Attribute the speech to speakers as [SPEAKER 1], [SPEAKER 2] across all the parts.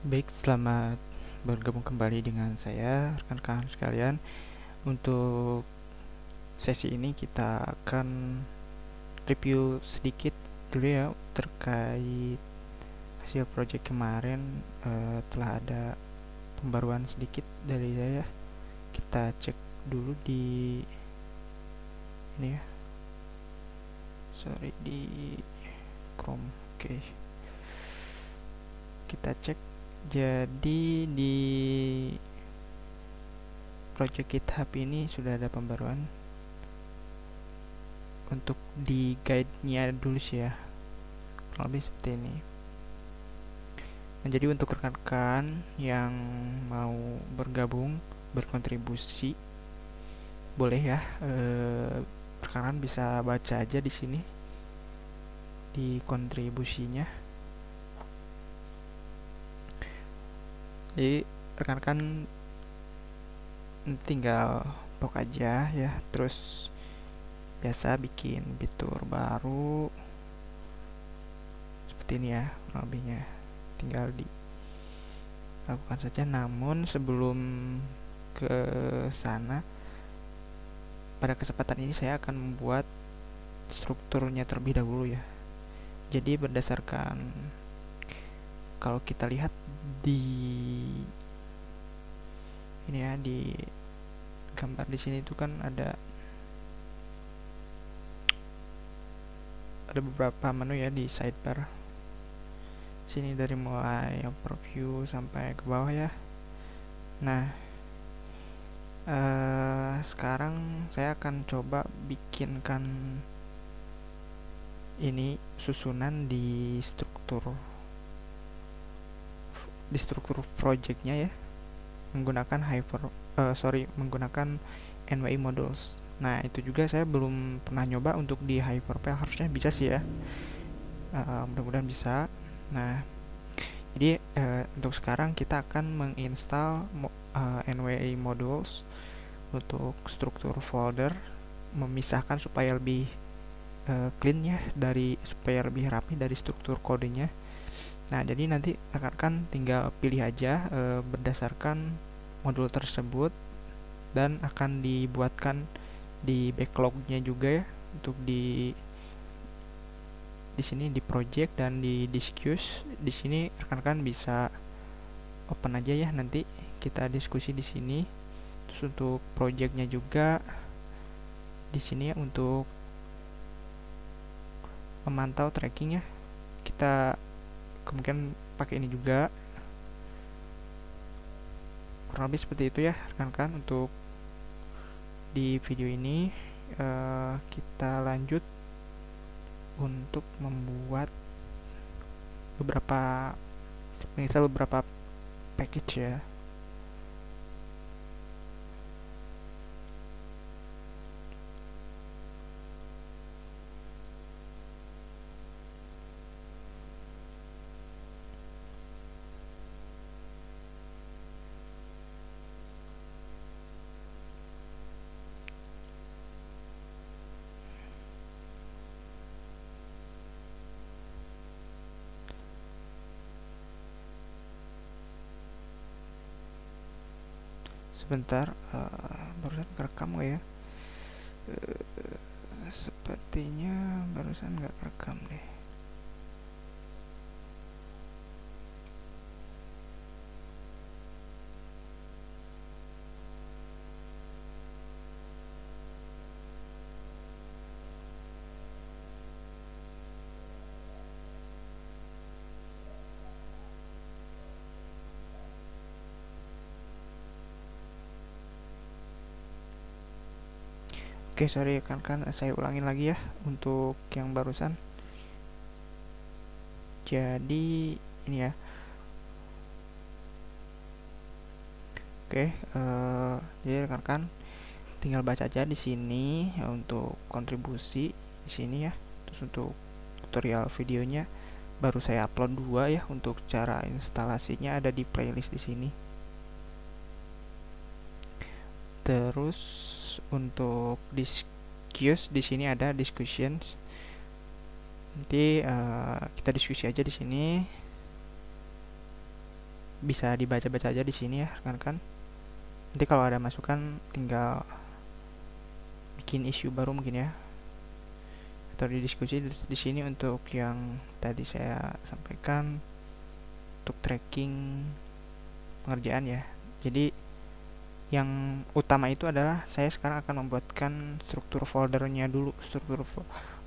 [SPEAKER 1] Baik, selamat bergabung kembali dengan saya, rekan-rekan sekalian. Untuk sesi ini kita akan review sedikit dulu ya terkait hasil project kemarin. Telah ada pembaruan sedikit dari saya. Kita cek dulu di ini ya, sorry, di Chrome. Oke, kita cek. Jadi di project GitHub ini sudah ada pembaruan. Untuk di guide-nya dulu sih ya, kurang lebih seperti ini. Nah, jadi untuk rekan-rekan yang mau bergabung, berkontribusi, boleh ya. Rekan-rekan bisa baca aja di sini di kontribusinya. Jadi rekan-rekan tinggal pok aja ya, terus biasa bikin fitur baru seperti ini ya, kurang lebihnya tinggal dilakukan saja. Namun sebelum ke sana, pada kesempatan ini saya akan membuat strukturnya terlebih dahulu ya. Jadi berdasarkan, kalau kita lihat di ini ya, di gambar di sini itu kan ada beberapa menu ya di sidebar sini, dari mulai overview sampai ke bawah ya. Nah, sekarang saya akan coba bikinkan ini susunan di struktur projectnya ya, menggunakan menggunakan NWI modules. Nah, itu juga saya belum pernah nyoba untuk di Hyperpel, harusnya bisa sih ya. Mudah-mudahan bisa. Nah, jadi untuk sekarang kita akan menginstal NWI modules untuk struktur folder, memisahkan supaya lebih clean ya, supaya lebih rapi dari struktur kodenya. Nah, jadi nanti rekan-rekan tinggal pilih aja berdasarkan modul tersebut, dan akan dibuatkan di backlognya juga ya, untuk di sini di project dan di discuss. Di sini rekan-rekan bisa open aja ya, nanti kita diskusi di sini. Terus untuk projectnya juga di sini ya, untuk memantau tracking ya, kita kemungkinan pakai ini juga. Kurang lebih seperti itu ya rekan-rekan untuk di video ini. Kita lanjut untuk membuat menginstal beberapa package ya. Sebentar, barusan kerekam gak ya? Sepertinya barusan nggak kerekam deh. Oke, sorry kan saya ulangin lagi ya untuk yang barusan. Jadi ini ya. Oke, jadi rekan-rekan tinggal baca aja di sini untuk kontribusi di sini ya. Terus untuk tutorial videonya baru saya upload 2 ya. Untuk cara instalasinya ada di playlist di sini. Terus untuk discuss di sini ada discussions. Nanti kita diskusi aja di sini bisa dibaca-baca aja di sini ya rekan-rekan. Nanti kalau ada masukan tinggal bikin isu baru mungkin ya, atau didiskusi di sini untuk yang tadi saya sampaikan untuk tracking pengerjaan ya. Jadi yang utama itu adalah saya sekarang akan membuatkan struktur foldernya dulu, struktur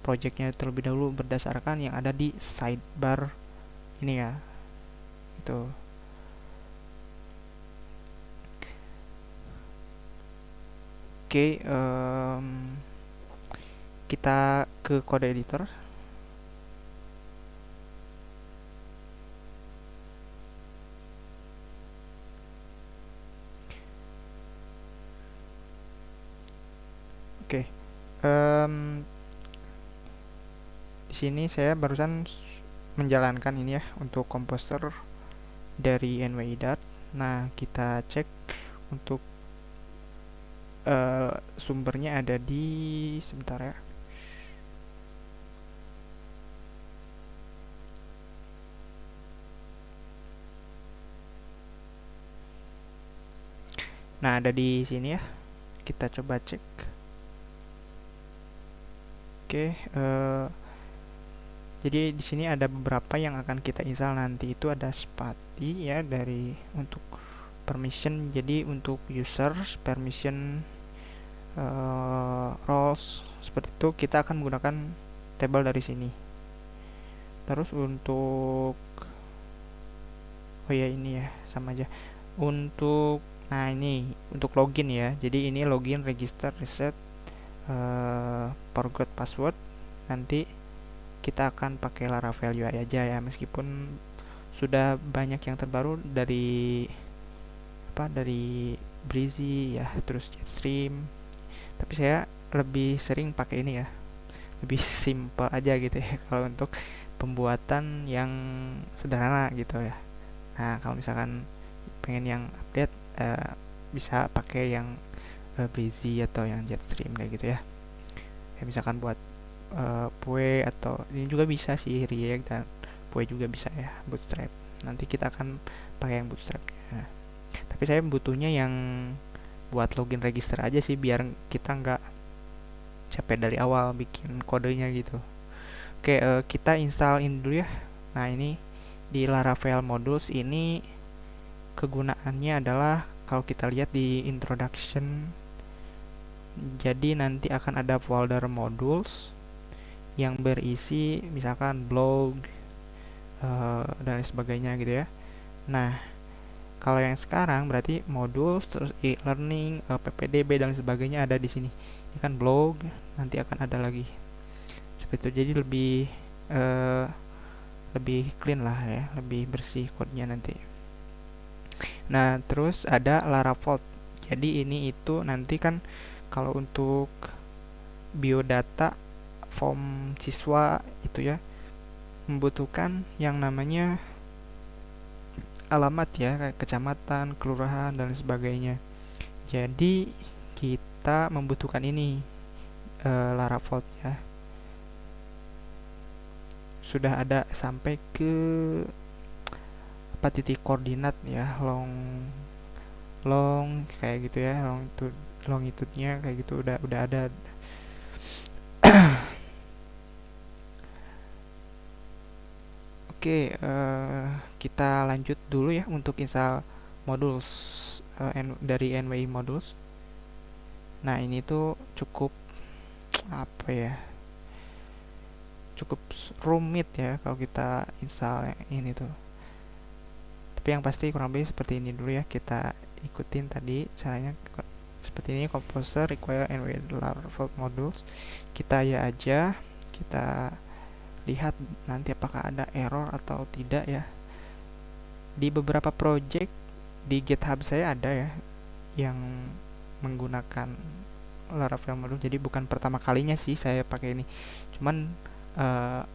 [SPEAKER 1] projectnya terlebih dahulu berdasarkan yang ada di sidebar ini ya. Itu. Oke, kita ke kode editor. Oke, di sini saya barusan menjalankan ini ya untuk komposer dari NWI.dart. Nah, kita cek untuk sumbernya ada di sebentar ya. Nah, ada di sini ya. Kita coba cek. Oke, jadi di sini ada beberapa yang akan kita install nanti. Itu ada Spati ya dari untuk permission. Jadi untuk users permission roles seperti itu kita akan menggunakan table dari sini. Terus untuk oh ya ini ya sama aja. Untuk nah ini untuk login ya. Jadi ini login, register, reset, forgot password. Nanti kita akan pakai Laravel UI aja ya, meskipun sudah banyak yang terbaru dari Breezy ya, terus Jetstream. Tapi saya lebih sering pakai ini ya, lebih simple aja gitu ya kalau untuk pembuatan yang sederhana gitu ya. Nah, kalau misalkan pengen yang update bisa pakai yang Breezy atau yang Jetstream kayak gitu ya. Ya misalkan buat Pue atau ini juga bisa sih React dan Pue juga bisa ya, Bootstrap. Nanti kita akan pakai yang Bootstrap. Nah, tapi saya butuhnya yang buat login register aja sih biar kita nggak capek dari awal bikin kodenya gitu. Oke, kita install ini dulu ya. Nah, ini di Laravel Modules ini kegunaannya adalah kalau kita lihat di introduction, jadi nanti akan ada folder modules yang berisi misalkan blog dan sebagainya gitu ya. Nah, kalau yang sekarang berarti modules terus e-learning, ppdb dan sebagainya ada di sini. Ini kan blog, nanti akan ada lagi seperti itu. Jadi lebih clean lah ya, lebih bersih kodenya nanti. Nah, terus ada Laravel. Jadi ini itu nanti kan kalau untuk biodata form siswa itu ya membutuhkan yang namanya alamat ya, kayak kecamatan, kelurahan dan sebagainya. Jadi kita membutuhkan ini Laravel ya. Sudah ada sampai ke titik koordinat ya, long kayak gitu ya, longitude-nya kayak gitu udah ada. Oke, kita lanjut dulu ya untuk install modules dari NWI modules. Nah, ini tuh cukup apa ya? Cukup rumit ya kalau kita install yang ini tuh. Tapi yang pasti kurang lebih seperti ini dulu ya. Kita ikutin tadi caranya seperti ini. Composer require NWI Laravel modules. Kita ya aja, kita lihat nanti apakah ada error atau tidak ya. Di beberapa project di GitHub saya ada ya yang menggunakan Laravel module, jadi bukan pertama kalinya sih saya pakai ini. Cuman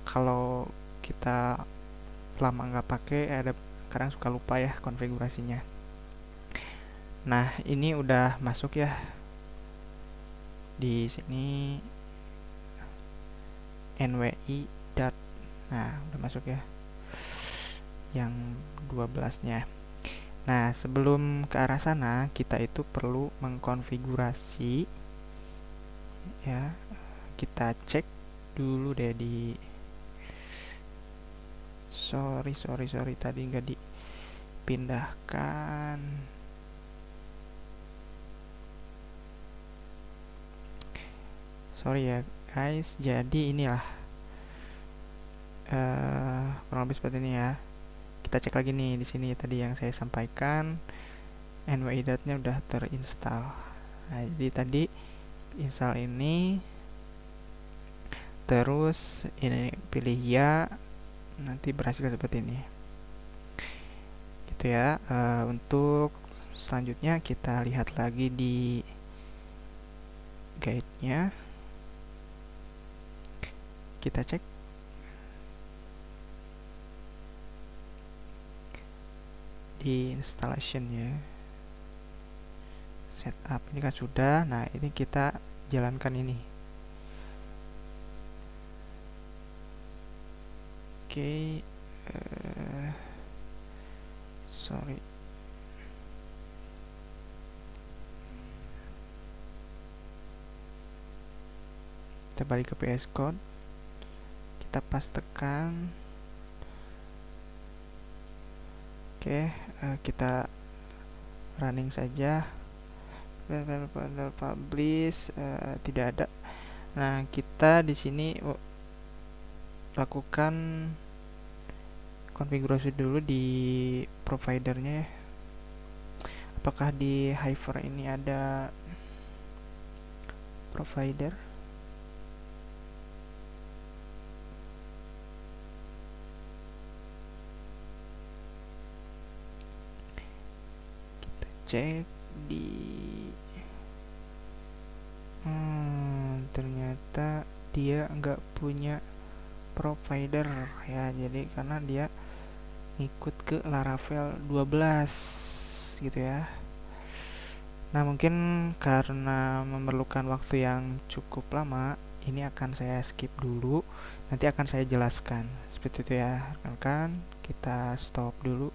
[SPEAKER 1] kalau kita lama nggak pakai ada kadang suka lupa ya konfigurasinya. Nah, ini udah masuk ya di sini NWI Dart. Nah, udah masuk ya yang 12 nya. Nah, sebelum ke arah sana, kita itu perlu mengkonfigurasi ya. Kita cek dulu deh di sorry tadi nggak dipindahkan. Sorry ya guys. Jadi inilah kurang lebih seperti ini ya. Kita cek lagi nih di sini tadi yang saya sampaikan, NWI.nya udah terinstall. Nah, jadi tadi install ini, terus ini pilih ya, nanti berhasil seperti ini. Gitu ya. Untuk selanjutnya kita lihat lagi di guide-nya. Kita cek di installation ya. Setup ini kan sudah. Nah, ini kita jalankan ini. Oke, sorry. Kita balik ke VS Code. Kita pastekan. Oke, kita running saja. Publish tidak ada. Nah, kita di sini lakukan konfigurasi dulu di providernya ya. Apakah di Hyper ini ada provider? Kita cek di ternyata dia nggak punya provider ya, jadi karena dia ikut ke Laravel 12 gitu ya. Nah, mungkin karena memerlukan waktu yang cukup lama, ini akan saya skip dulu, nanti akan saya jelaskan seperti itu ya rekan-rekan. Kita stop dulu.